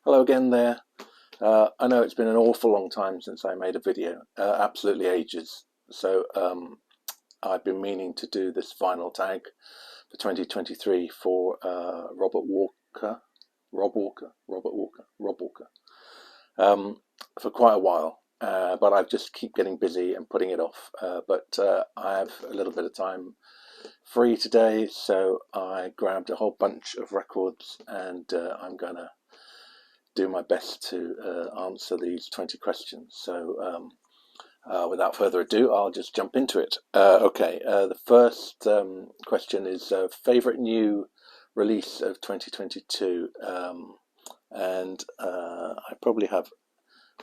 Hello again there. I know it's been an awful long time since I made a video, absolutely ages. So I've been meaning to do this vinyl tag for 2023 for Rob Walker, for quite a while. But I just keep getting busy and putting it off. But I have a little bit of time free today, so I grabbed a whole bunch of records and I'm gonna do my best to answer these 20 questions. So without further ado, I'll just jump into it. Okay, the first question is favorite new release of 2022, and I probably have,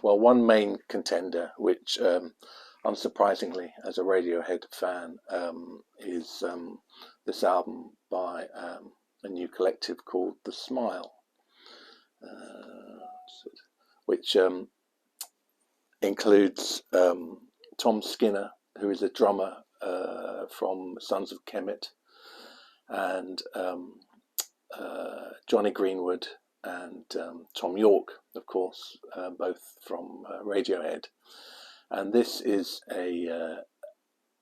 well, one main contender, which unsurprisingly, as a Radiohead fan, is this album by a new collective called The Smile, which includes Tom Skinner, who is a drummer from Sons of Kemet, and Johnny Greenwood and Tom York, of course, both from Radiohead. And this is a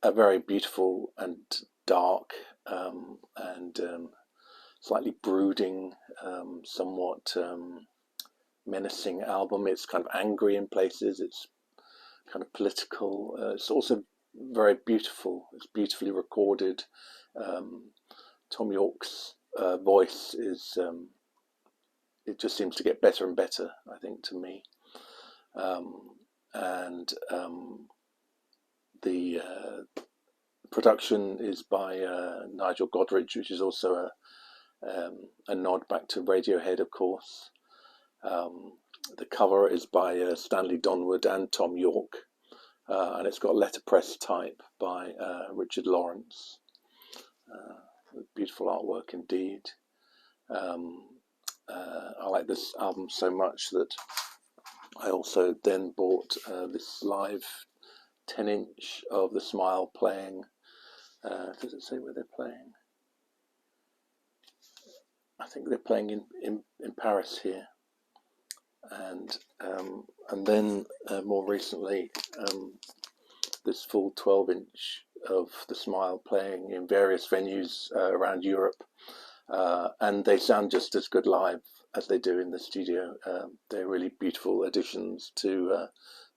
very beautiful and dark and slightly brooding, somewhat menacing album. It's kind of angry in places. It's kind of political. It's also very beautiful. It's beautifully recorded. Tom York's voice is, it just seems to get better and better, I think, to me. And the production is by Nigel Godrich, which is also a nod back to Radiohead, of course. The cover is by Stanley Donwood and Tom York, and it's got letterpress type by Richard Lawrence. Beautiful artwork indeed. I like this album so much that I also then bought this live 10-inch of The Smile playing. Does it say where they're playing? I think they're playing in Paris here. And then more recently, this full 12-inch of The Smile playing in various venues around Europe, and they sound just as good live as they do in the studio. They're really beautiful additions to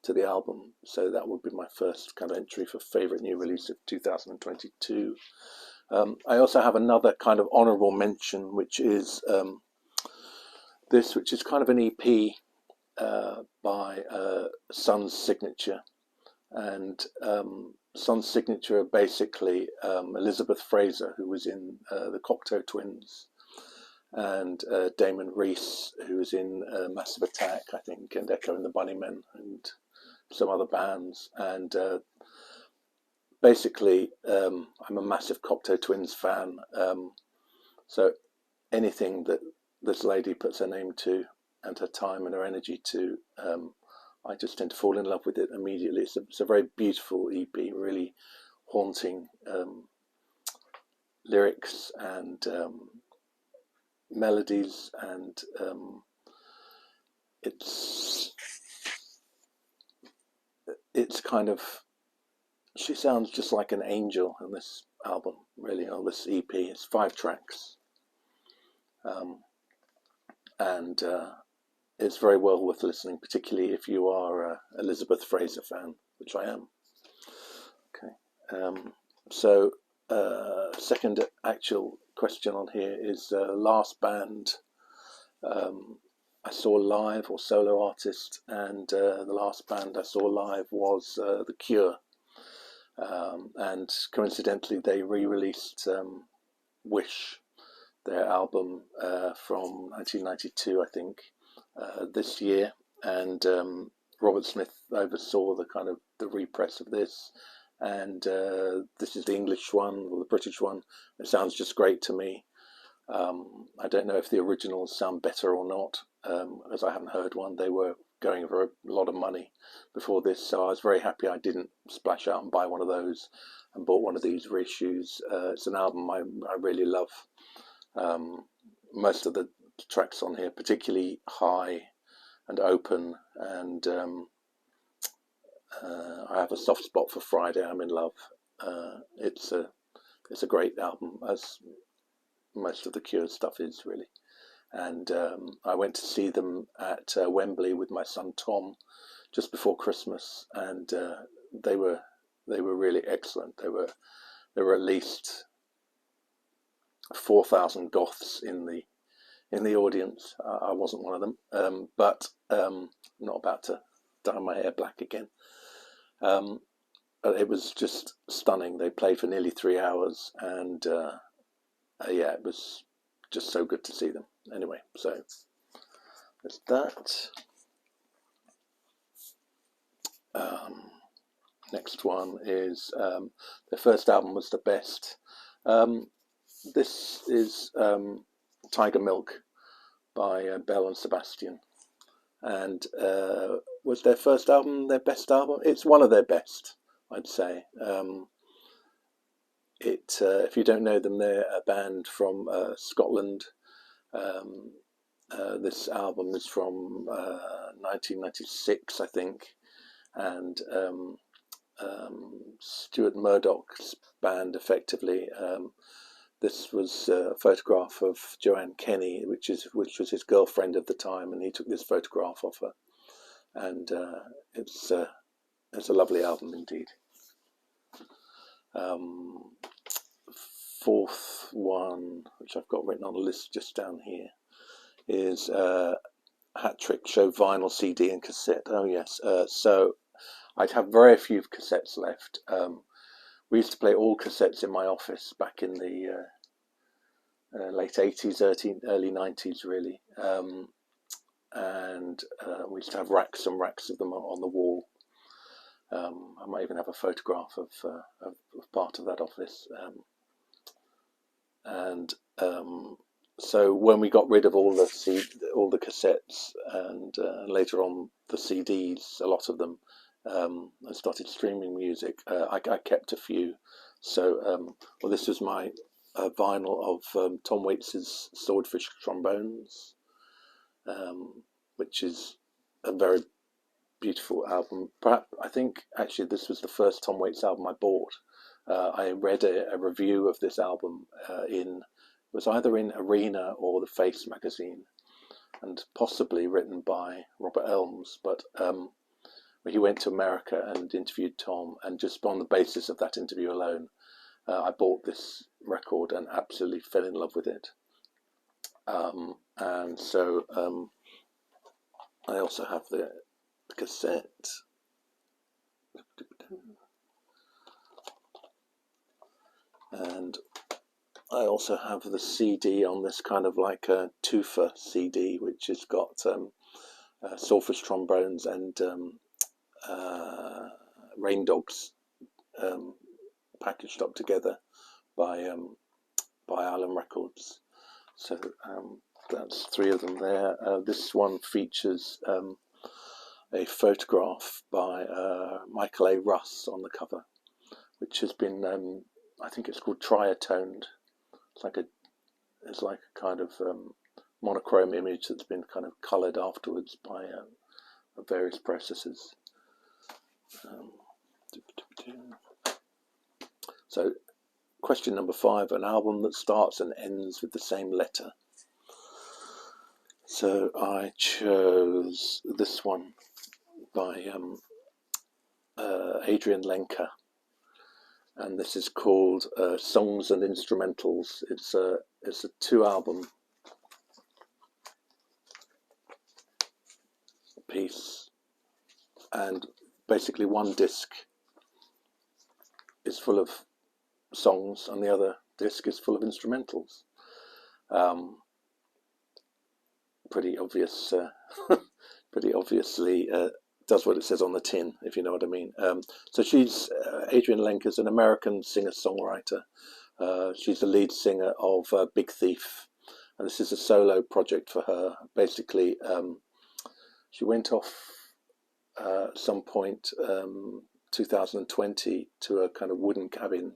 the album. So that would be my first kind of entry for favorite new release of 2022. I also have another kind of honorable mention, which is this, which is kind of an EP by Sun's Signature. And Sun's Signature are basically Elizabeth Fraser, who was in the Cocteau Twins, and Damon Reese, who was in Massive Attack, I think, and Echo and the Bunnymen, and some other bands. And basically, I'm a massive Cocteau Twins fan. So anything that this lady puts her name to, and her time and her energy to, I just tend to fall in love with it immediately. It's a very beautiful EP, really haunting lyrics and melodies, and it's kind of, she sounds just like an angel on this album, really, on this EP. It's 5 tracks, and it's very well worth listening, particularly if you are a Elizabeth Fraser fan, which I am. Okay, so second actual question on here is last band I saw live, or solo artist, and the last band I saw live was The Cure, and coincidentally they re-released Wish, their album from 1992, I think, this year, and Robert Smith oversaw the kind of the repress of this, and this is the English one, or the British one. It sounds just great to me. I don't know if the originals sound better or not, as I haven't heard one. They were going for a lot of money before this, so I was very happy I didn't splash out and buy one of those and bought one of these reissues. It's an album I really love. Most of the tracks on here, particularly High and open, and I have a soft spot for Friday, I'm in Love. It's a great album, as most of the Cure stuff is, really. And I went to see them at Wembley with my son Tom just before Christmas, and they were really excellent. There were at least 4,000 goths in the audience. I wasn't one of them, but I'm not about to dye my hair black again. It was just stunning. They played for nearly 3 hours, and yeah, it was just so good to see them. Anyway, so there's that. Next one is their first album was the best. This is Tiger Milk by Belle and Sebastian, and was their first album their best album? It's one of their best, I'd say. If you don't know them, they're a band from Scotland. This album is from 1996, I think, and Stuart Murdoch's band, effectively. This was a photograph of Joanne Kenny, which was his girlfriend at the time, and he took this photograph of her, and it's a lovely album indeed. Fourth one, which I've got written on a list just down here, is Hat Trick Show Vinyl, CD and Cassette. Oh yes, so I'd have very few cassettes left. We used to play all cassettes in my office back in the late 80s, early 90s, really. And we used to have racks and racks of them on the wall. I might even have a photograph of part of that office. So when we got rid of all the cassettes and later on the CDs, a lot of them, I started streaming music. I kept a few. So well, this was my vinyl of Tom Waits's Swordfish Trombones, which is a very beautiful album. Perhaps I think actually this was the first Tom Waits album I bought. I read a review of this album it was either in Arena or the Face magazine, and possibly written by Robert Elms. But he went to America and interviewed Tom, and just on the basis of that interview alone, I bought this record and absolutely fell in love with it. And so I also have the cassette. And I also have the CD on this kind of like a twofer CD, which has got Swordfish Trombones and Rain Dogs packaged up together by Island Records. So that's 3 of them there. This one features a photograph by Michael A. Russ on the cover, which has been I think it's called triatoned. It's like a kind of monochrome image that's been kind of coloured afterwards by various processes. So, question number 5: an album that starts and ends with the same letter. So I chose this one by Adrian Lenker, and this is called Songs and Instrumentals. It's a 2-album piece, and basically one disc is full of songs and the other disc is full of instrumentals. Pretty obviously does what it says on the tin, if you know what I mean. So she's Adrian Lenker's an American singer-songwriter. She's the lead singer of Big Thief, and this is a solo project for her. Basically, she went off at some point 2020 to a kind of wooden cabin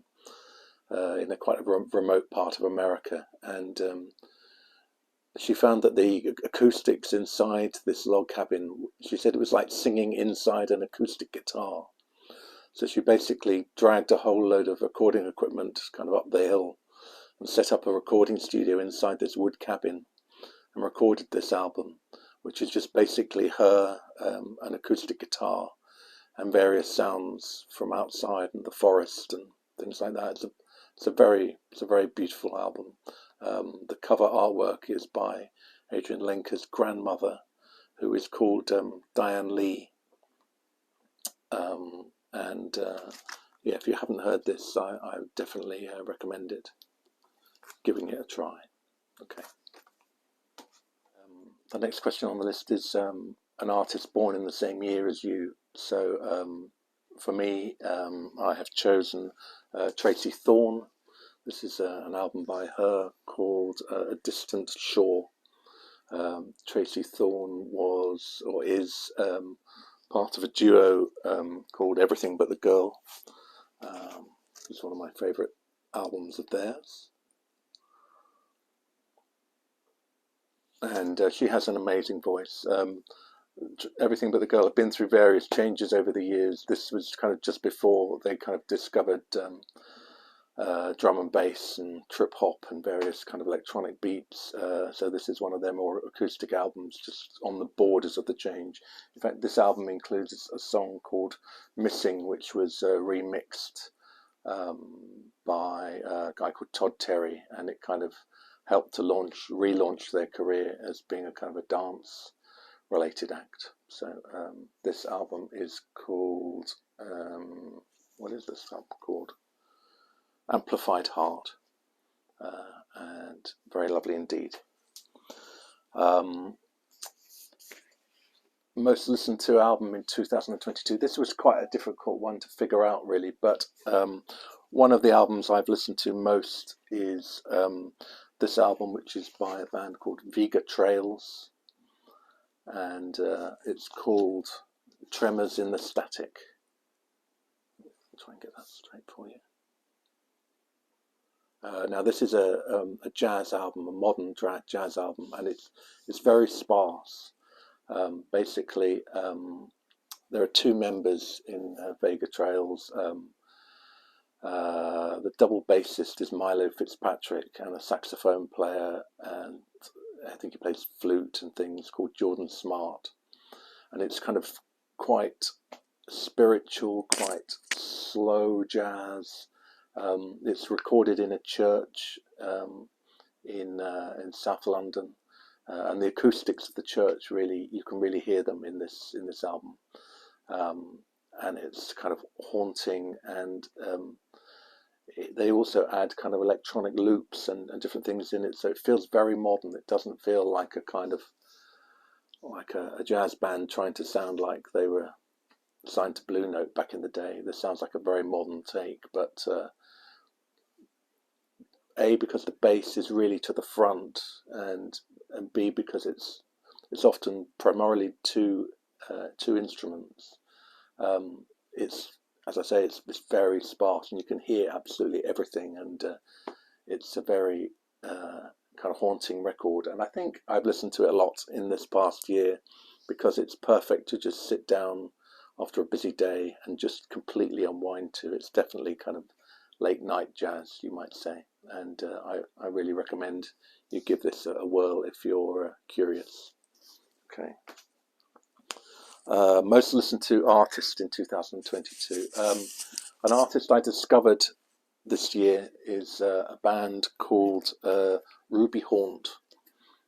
in a quite a remote part of America, and she found that the acoustics inside this log cabin, she said it was like singing inside an acoustic guitar. So she basically dragged a whole load of recording equipment kind of up the hill and set up a recording studio inside this wood cabin and recorded this album, which is just basically her, an acoustic guitar, and various sounds from outside and the forest and things like that. It's a very beautiful album. The cover artwork is by Adrian Lenker's grandmother, who is called Diane Lee. Yeah, if you haven't heard this, I definitely recommend it, giving it a try. Okay. The next question on the list is an artist born in the same year as you. So for me, I have chosen Tracy Thorn. This is an album by her called A Distant Shore. Tracy Thorn was, or is, part of a duo called Everything But the Girl. It's one of my favourite albums of theirs. And she has an amazing voice. Everything But the Girl have been through various changes over the years. This was kind of just before they kind of discovered drum and bass and trip hop and various kind of electronic beats. So this is one of their more acoustic albums, just on the borders of the change. In fact, this album includes a song called Missing, which was remixed by a guy called Todd Terry, and it kind of helped to relaunch their career as being a kind of a dance related act. So this album is called, what is this album called? Amplified Heart, and very lovely indeed. Most listened to album in 2022. This was quite a difficult one to figure out, really, but one of the albums I've listened to most is this album, which is by a band called Vega Trails, and it's called Tremors in the Static. I'll try and get that straight for you. Now this is a jazz album, a modern jazz album, and it's very sparse. Basically, there are two members in Vega Trails. The double bassist is Milo Fitzpatrick, and a saxophone player, and I think he plays flute and things, called Jordan Smart. And it's kind of quite spiritual, quite slow jazz. It's recorded in a church in South London, and the acoustics of the church, really, you can really hear them in this album, and it's kind of haunting. And they also add kind of electronic loops and different things in it, so it feels very modern. It doesn't feel like a kind of like a jazz band trying to sound like they were signed to Blue Note back in the day. This sounds like a very modern take, but A, because the bass is really to the front, and B, because it's often primarily two instruments. It's, as I say, it's very sparse, and you can hear absolutely everything, and it's a very kind of haunting record. And I think I've listened to it a lot in this past year because it's perfect to just sit down after a busy day and just completely unwind to. It's definitely kind of late night jazz, you might say, and I really recommend you give this a whirl if you're curious. Okay. Most listened to artist in 2022. An artist I discovered this year is a band called Ruby Haunt,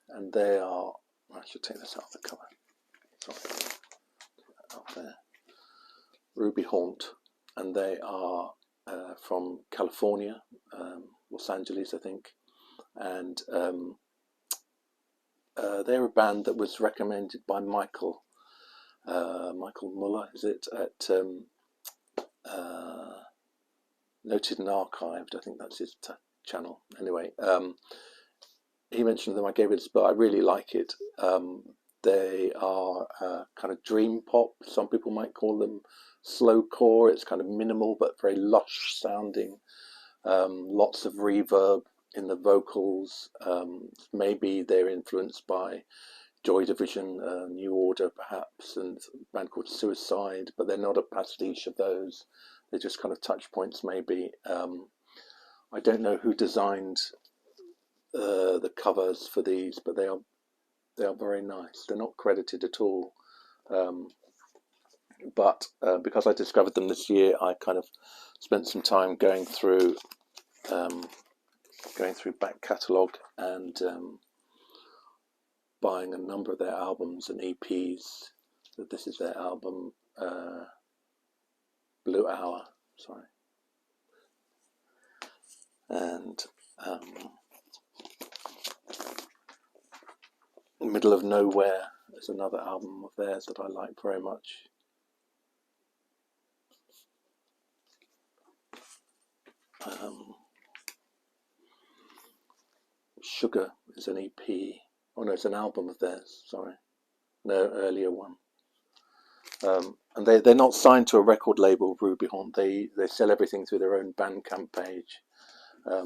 and they are, I should take this out of the cover. Sorry. Out there. Ruby Haunt, and they are from California, Los Angeles, I think, and they're a band that was recommended by Michael Muller, is it, at Noted and Archived, I think that's his channel. Anyway, he mentioned them, I gave it, but I really like it. They are kind of dream pop, some people might call them slowcore. It's kind of minimal but very lush sounding, lots of reverb, in the vocals. Maybe they're influenced by Joy Division, New Order perhaps, and a band called Suicide, but they're not a pastiche of those. They're just kind of touch points maybe. I don't know who designed the covers for these, but they are very nice. They're not credited at all. But because I discovered them this year, I kind of spent some time going through back catalogue and buying a number of their albums and EPs. So this is their album, Blue Hour, sorry. And Middle of Nowhere is another album of theirs that I like very much. Sugar is an EP. Oh no, it's an album of theirs, sorry. No, earlier one. And they're not signed to a record label, Ruby Haunt. They sell everything through their own Bandcamp page.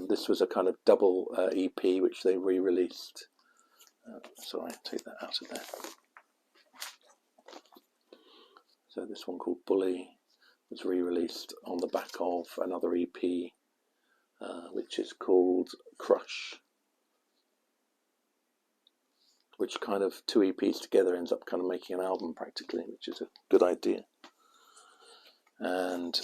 This was a kind of double EP which they re-released. Sorry, take that out of there. So this one called Bully was re-released on the back of another EP, which is called Crush, which kind of two EPs together ends up kind of making an album practically, which is a good idea. And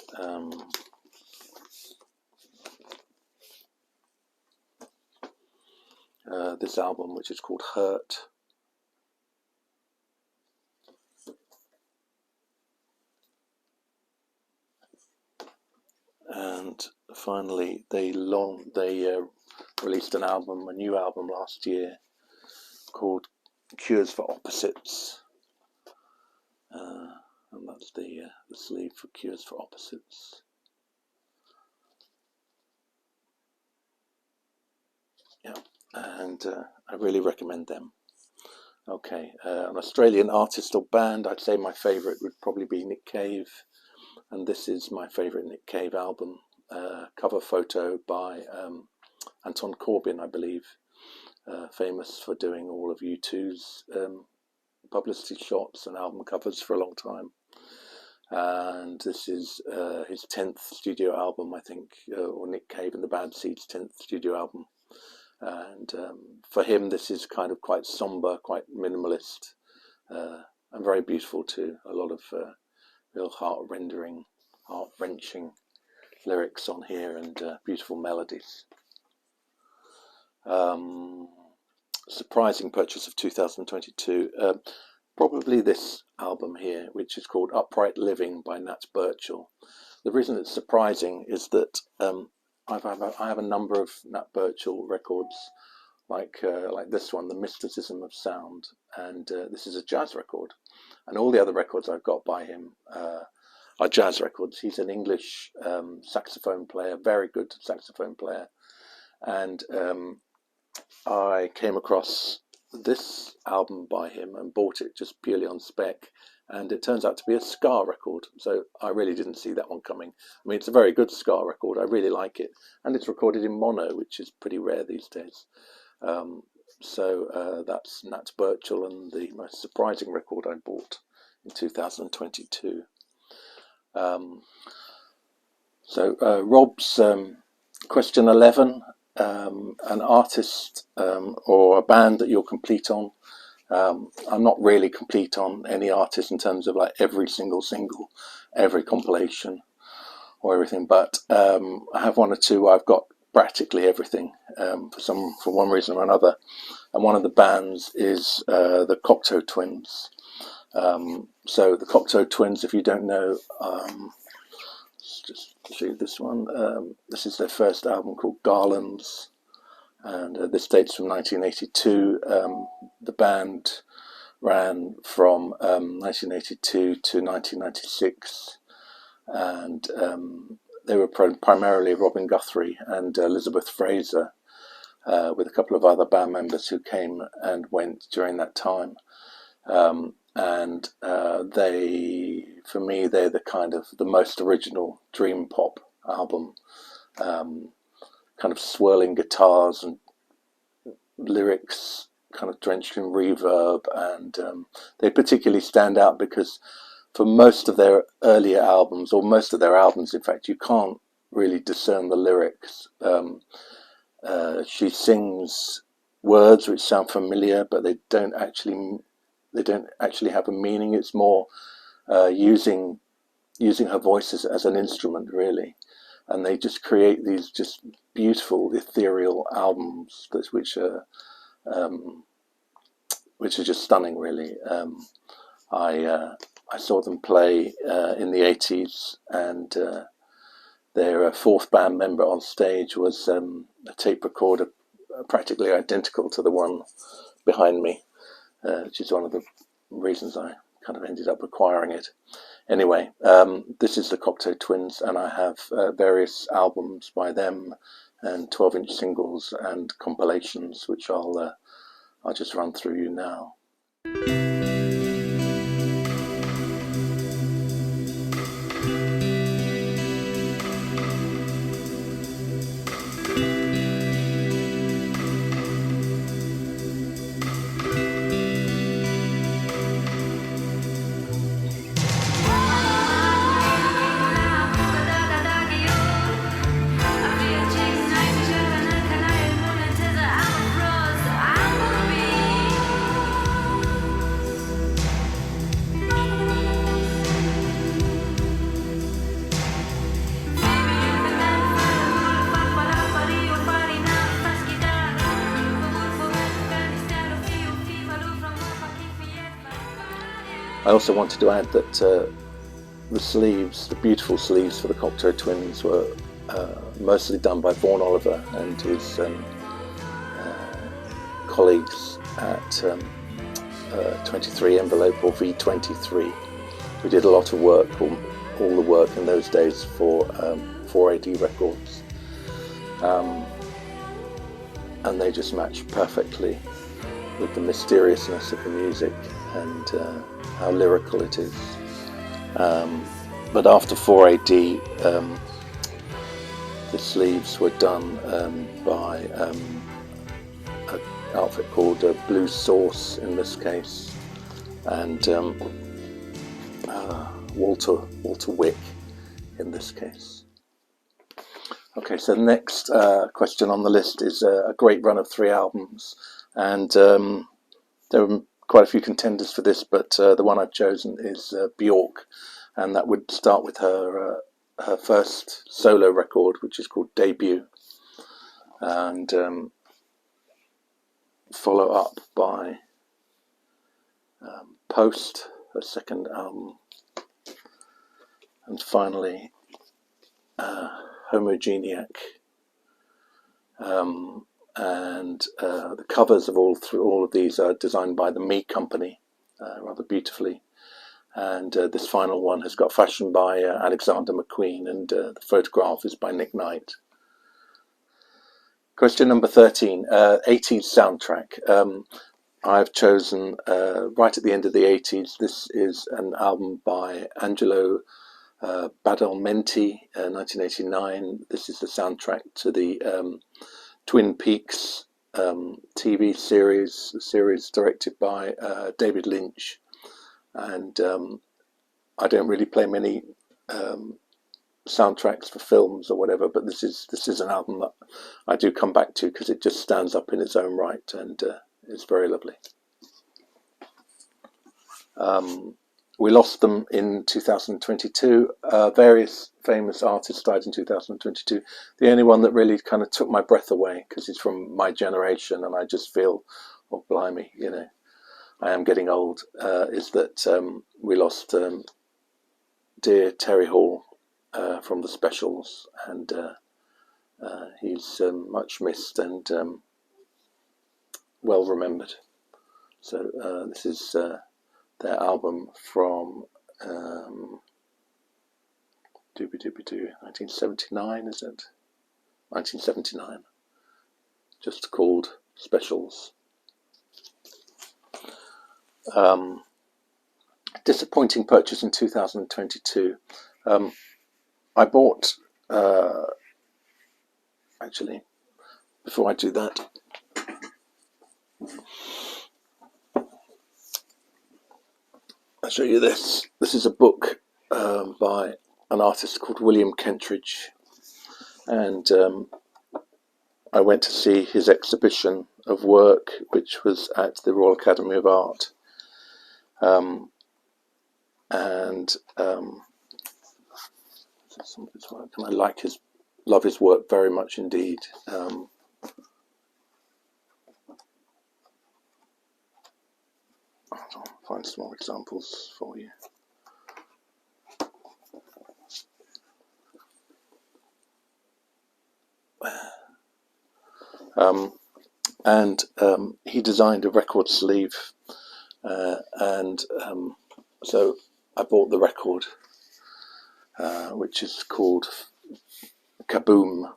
this album, which is called Hurt. And finally, they released a new album last year called Cures for Opposites. And that's the sleeve for Cures for Opposites. Yeah, and I really recommend them. Okay, an Australian artist or band, I'd say my favourite would probably be Nick Cave, and this is my favourite Nick Cave album. Cover photo by Anton Corbijn, I believe, famous for doing all of U2's publicity shots and album covers for a long time. And this is his 10th studio album, I think, or Nick Cave and the Bad Seeds' 10th studio album. And for him, this is kind of quite somber, quite minimalist, and very beautiful too. A lot of real heart-wrenching lyrics on here, and beautiful melodies. Surprising purchase of 2022. Probably this album here, which is called Upright Living by Nat Birchall. The reason it's surprising is that I have a number of Nat Birchall records, like this one, The Mysticism of Sound, and this is a jazz record. And all the other records I've got by him are jazz records. He's an English saxophone player, very good saxophone player. And I came across this album by him and bought it just purely on spec, and it turns out to be a ska record, so I really didn't see that one coming. I mean, it's a very good ska record, I really like it, and it's recorded in mono, which is pretty rare these days. So that's Nat Birchall, and the most surprising record I bought in 2022. Rob's question 11, an artist or a band that you're complete on. I'm not really complete on any artist in terms of like every single single, every compilation or everything, but I have one or two where I've got practically everything for one reason or another. And one of the bands is the Cocteau Twins. So the Cocteau Twins, if you don't know, let's just show you this one. This is their first album called Garlands, and this dates from 1982. The band ran from 1982 to 1996, and they were primarily Robin Guthrie and Elizabeth Fraser, with a couple of other band members who came and went during that time. And for me, they're the kind of the most original dream pop album, kind of swirling guitars and lyrics kind of drenched in reverb, and they particularly stand out because for most of their earlier albums, or most of their albums in fact, you can't really discern the lyrics. She sings words which sound familiar, but they don't actually have a meaning. It's more using her voice as an instrument, really, and they just create these just beautiful ethereal albums which are just stunning, really. I saw them play in the 80s, and their fourth band member on stage was a tape recorder practically identical to the one behind me, which is one of the reasons I kind of ended up acquiring it. Anyway, this is the Cocteau Twins, and I have various albums by them and 12-inch singles and compilations, which I'll just run through you now. I also wanted to add that the sleeves, the beautiful sleeves for the Cocteau Twins, were mostly done by Vaughan Oliver and his colleagues at 23 Envelope, or V23, who did a lot of work, all the work in those days for 4AD Records, and they just match perfectly with the mysteriousness of the music and how lyrical it is. But after 4AD, the sleeves were done by an outfit called Blue Sauce in this case, and Walter Wick in this case. Okay, so the next question on the list is a great run of 3 albums, and there were quite a few contenders for this, but the one I've chosen is Bjork, and that would start with her first solo record, which is called Debut, and follow up by Post, her second album, and finally Homogeniac. And the covers of all of these are designed by the Me Company, rather beautifully. And this final one has got fashion by Alexander McQueen, and the photograph is by Nick Knight. Question number 13, 80s soundtrack. I've chosen right at the end of the 80s. This is an album by Angelo Badalamenti, 1989. This is the soundtrack to the Twin Peaks TV series, the series directed by David Lynch. And I don't really play many soundtracks for films or whatever, but this is an album that I do come back to because it just stands up in its own right, and it's very lovely. We lost them in 2022. Various famous artists died in 2022. The only one that really kind of took my breath away, because he's from my generation, and I just feel, oh blimey, you know, I am getting old, is that we lost dear Terry Hall from the Specials, and he's much missed and well remembered. So this is their album from 1979, is it? 1979, just called Specials. Disappointing purchase in 2022. I bought, actually, before I do that, I'll show you this. This is a book by an artist called William Kentridge, and I went to see his exhibition of work, which was at the Royal Academy of Art. And I love his work very much indeed. I'll find some more examples for you. He designed a record sleeve, so I bought the record, which is called Kaboom,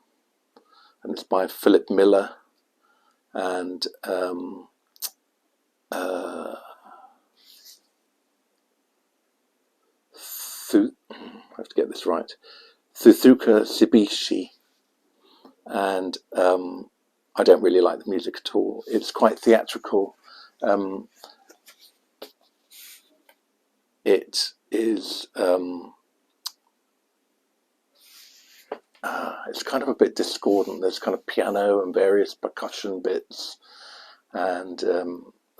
and it's by Philip Miller, and I have to get this right, Thuthuka Sibishi, and I don't really like the music at all. It's quite theatrical. It is it's kind of a bit discordant. There's kind of piano and various percussion bits and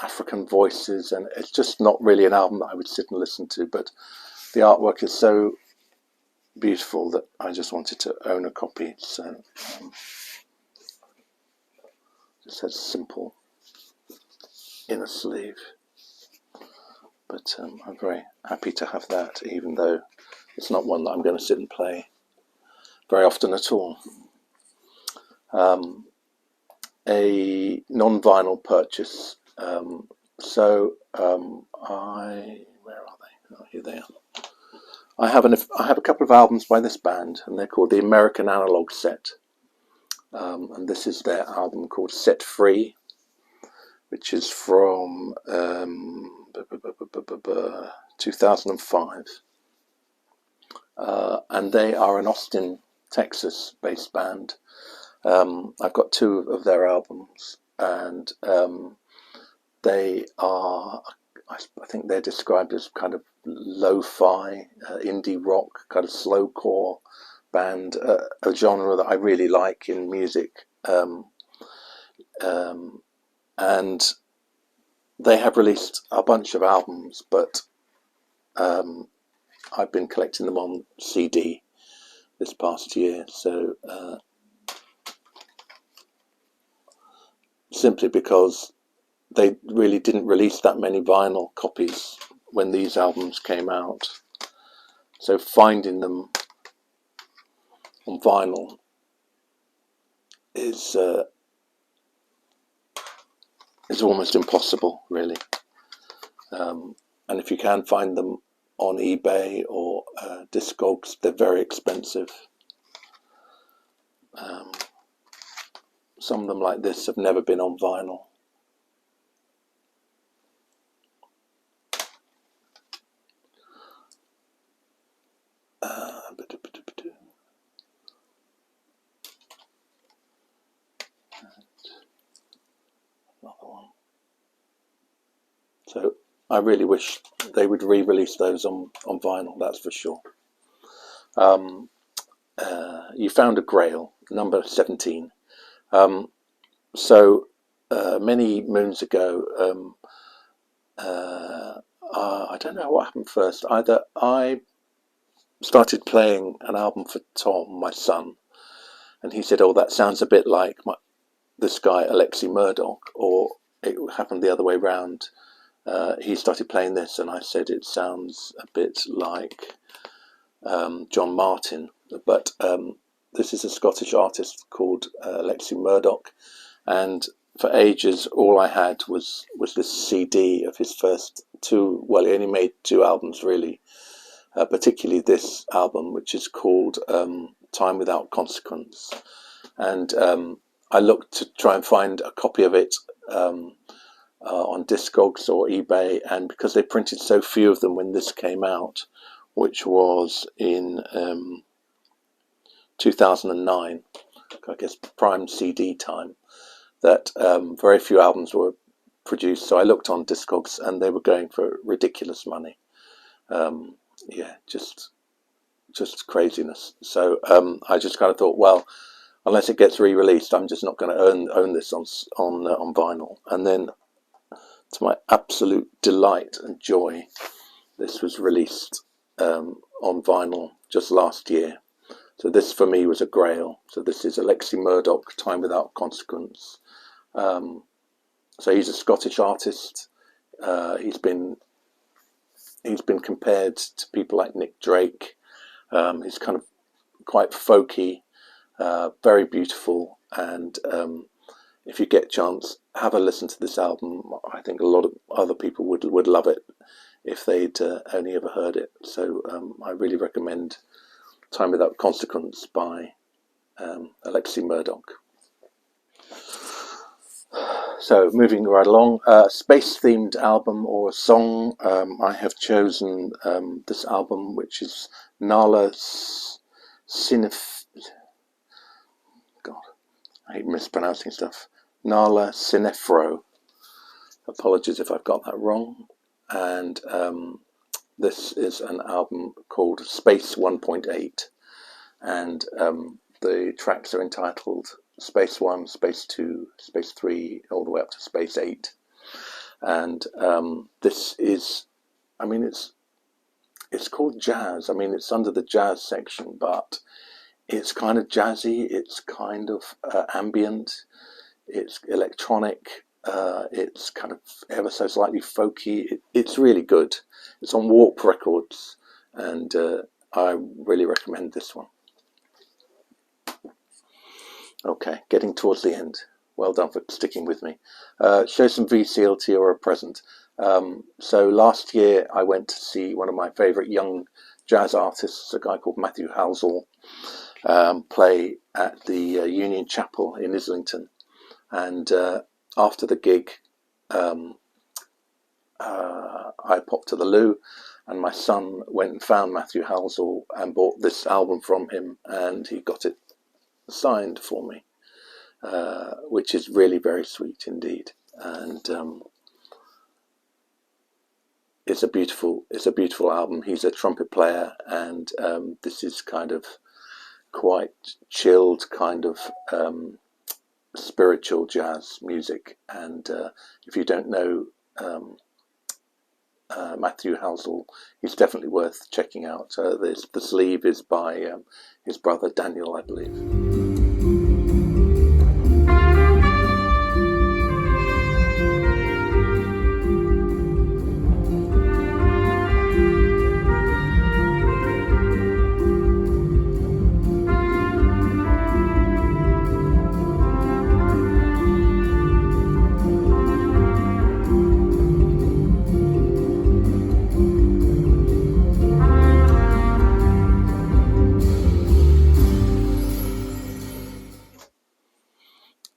African voices, and it's just not really an album that I would sit and listen to, but the artwork is so beautiful that I just wanted to own a copy. So just has simple inner sleeve, but I'm very happy to have that, even though it's not one that I'm going to sit and play very often at all. A non-vinyl purchase. Where are they? Oh, here they are. I have a couple of albums by this band, and they're called the American Analog Set. And this is their album called Set Free, which is from 2005. And they are an Austin, Texas-based band. I've got two of their albums, and they are, I think they're described as kind of lo-fi, indie rock, kind of slowcore band, a genre that I really like in music. And they have released a bunch of albums, but I've been collecting them on CD this past year, so simply because they really didn't release that many vinyl copies when these albums came out, so finding them on vinyl is almost impossible, really. And if you can find them on eBay or Discogs, they're very expensive. Some of them, like this, have never been on vinyl. Another one. So I really wish they would re-release those on vinyl, that's for sure. You found a Grail, number 17. Many moons ago, I don't know what happened first. Either I started playing an album for Tom, my son, and he said, "Oh, that sounds a bit like this guy Alexi Murdoch," or it happened the other way round. He started playing this, and I said, "It sounds a bit like John Martin." But this is a Scottish artist called Alexi Murdoch, and for ages all I had was this CD of his first two. Well, he only made two albums, really. Particularly this album, which is called Time Without Consequence. And I looked to try and find a copy of it on Discogs or eBay, and because they printed so few of them when this came out, which was in 2009, I guess prime CD time, that very few albums were produced. So I looked on Discogs, and they were going for ridiculous money. Yeah, just craziness. So I just kind of thought, well, unless it gets re-released, I'm just not going to own this on vinyl. And then, to my absolute delight and joy, this was released on vinyl just last year. So this for me was a grail. So this is Alexi Murdoch, Time Without Consequence. So he's a Scottish artist. He's been compared to people like Nick Drake. He's kind of quite folky, very beautiful, and if you get a chance, have a listen to this album. I think a lot of other people would love it if they'd only ever heard it. So I really recommend Time Without Consequence by Alexi Murdoch. So moving right along, space-themed album or a song. I have chosen this album, which is Nala God, I hate mispronouncing stuff. Nala Cinefro. Apologies if I've got that wrong. And this is an album called Space 1.8, and the tracks are entitled Space 1, Space 2, Space 3, all the way up to Space 8. And this is, I mean, it's called jazz. I mean, it's under the jazz section, but it's kind of jazzy, it's kind of ambient, it's electronic, it's kind of ever so slightly folky. It's really good. It's on Warp Records, and I really recommend this one. Okay, getting towards the end. Well done for sticking with me. Show some VCLT or a present. So last year I went to see one of my favourite young jazz artists, a guy called Matthew Halsall, play at the Union Chapel in Islington. And after the gig, I popped to the loo, and my son went and found Matthew Halsall and bought this album from him, and he got it signed for me, which is really very sweet indeed. And it's a beautiful album. He's a trumpet player, and this is kind of quite chilled, kind of spiritual jazz music. And if you don't know Matthew Halsall, he's definitely worth checking out. The sleeve is by his brother Daniel, I believe.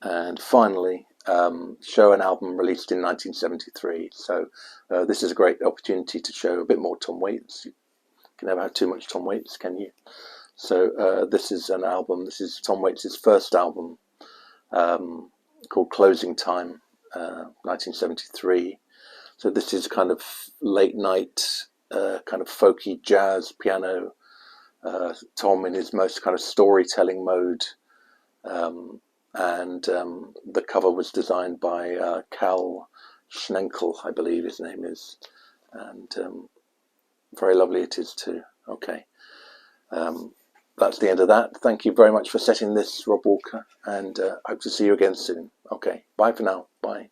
And finally, show an album released in 1973. So this is a great opportunity to show a bit more Tom Waits. You can never have too much Tom Waits, can you? So this is an album. This is Tom Waits' first album, called Closing Time, 1973. So this is kind of late night, kind of folky jazz piano. Tom in his most kind of storytelling mode. And the cover was designed by Cal Schnenkel, I believe his name is, and very lovely it is too. Okay, that's the end of that. Thank you very much for setting this, Rob Walker, and hope to see you again soon. Okay, bye for now. Bye.